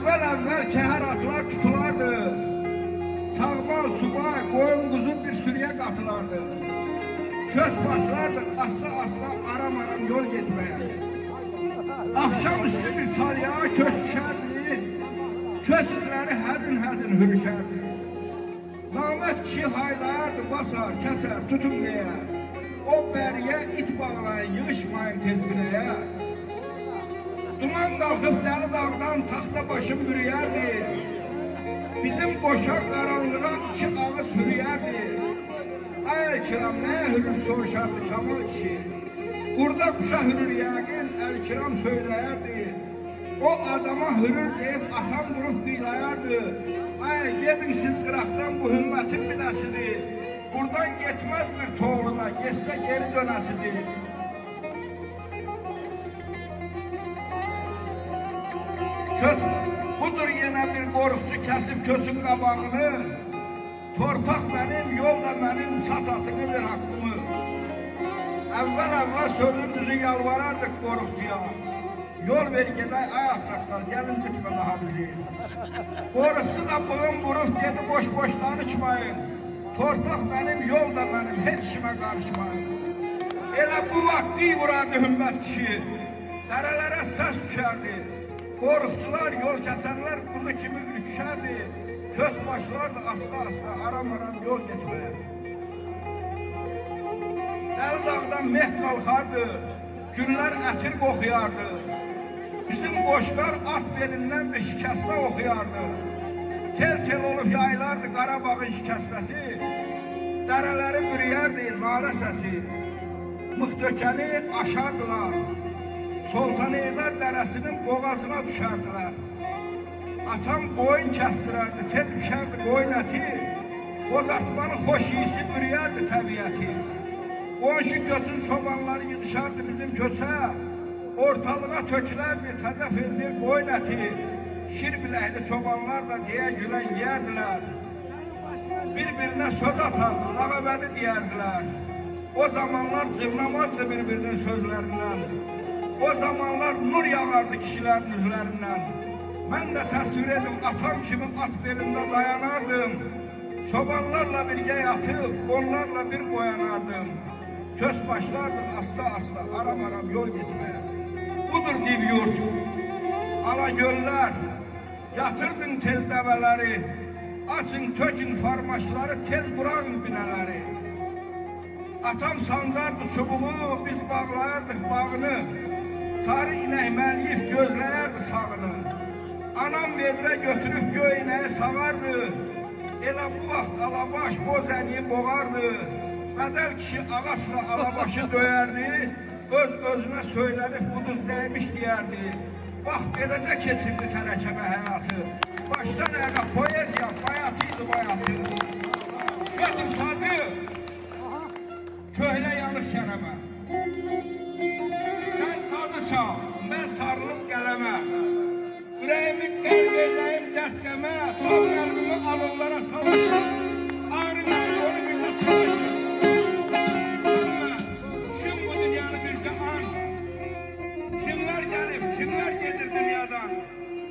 Əvvəl kəhər atlar tutulardı. Sağmal, subay, qoyun, quzu bir sürüyə qatılardı. Köz başlardı asla aram yol getməyə. Akşam üstü bir talya köz düşərdi. Közləri həzin hürkərdi. Namət kişi haylardı, basar, kəsər, tutum deyə. O bəriyə it bağlayın, yığışmayın tezbirəyə. Duman qalxıb dəli dağdan taxta başım bürüyərdi. Bizim qoşaq qaranlığa iki ağız hürüyərdi. Ay Əl-Kiram nəyə hürür soruşardı Kamal kişi. Burada quşa hürür yəqin Əl-Kiram söyləyərdi. O adama hürür deyib atam vurub qıylayardı. Ay gedin siz qıraqdan bu hümmətin biləsidir. Buradan getməz bir toğluna, getsə geri dönəsidir. Budur yenə bir qorxçu kəsib köçün qabağını. Torpaq mənim, yol da mənim, sat atını ver haqqımı. Əvvəl sözün düzü yalvarardıq qorxçuya. Yol ver gedək ayaq saqqal, gəlin düşmə daha bizi. Qorxçu da bığın vurub dedi boş danışmayın. Torpaq mənim, yol da mənim, heç kimə qarışmayın. Elə bu vaxt vurardı hümmət kişi, dərələrə səs düşərdi. Qorxçular, yol kəsənlər quzu kimi ürküşərdi. Köz başlardı asla aram yol getməyə. Dəli dağdan meh qalxardı, günlər ətir qoxuyardı. Bizim qoşqar at belindən bir şikəstə oxuyardı. Tel olub yaylardı Qarabağın şikəstəsi. Dərələri bürüyərdi nalə səsi. Mıxdökəni aşardılar. Sultaniyedar dərəsinin boğazına düşərdilər. Atam qoyun kəstirərdi, tez pişərdi qoyun əti. Bozartmanın xoş iyisi bürüyərdi təbiəti. Qonşu köçün çobanları yığışardı bizim köçə. Ortalığa tökülərdi təzə fendir qoyun əti. Şir biləkli çobanlar da deyə gülən yerdilər. Bir-birinə söz atardı, lağabədi deyərdilər. O zamanlar cırlamazdı bir-birinin sözlərindən. O zamanlar nur yağardı kişilərin üzlərindən. Mən də təsvir edim atam kimi at belində dayanardım. Çobanlarla birgə yatıb, onlarla bir oyanardım. Köz başlardı asla aram yol getməyə. Budur div yurt, ala göllər, yatırdın tez dəvələri, açın tökün farmaşları, tez quran binələri. Atam sancardı çubuğu, biz bağlayardıq bağını, sarı inək mənliyib gözləyərdi sağını. Anam vedrə götürüb göy inəyi sağardı, elə bu vaxt alabaş boz əniyi boğardı. Bədəl kişi ağaçla alabaşı döyərdi, öz-özünə söylənib buduz nəymiş deyərdi. Vaxt beləcə kesildi tərəkəbə həyatı, başdan əqə poeziya, bayatıydı bayatı. Götür sazı, köhlə yanıq kələmə. Sən sazı çal, mən sarılıb qələmə. Ürəyimi qəlb edəyim dərdqəmə, sol qəlbimi alınlara salışır. Ağrını onu bircə salışır. Düşün bu dünyanı bircə an. Kimlər gəlib, kimlər gedir dünyadan.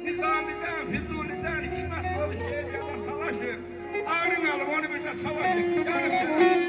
Nizamidən, Füzulidən, hikmət dolu şeir yada salaşır. Ağrını alıb onu bircə savaşır.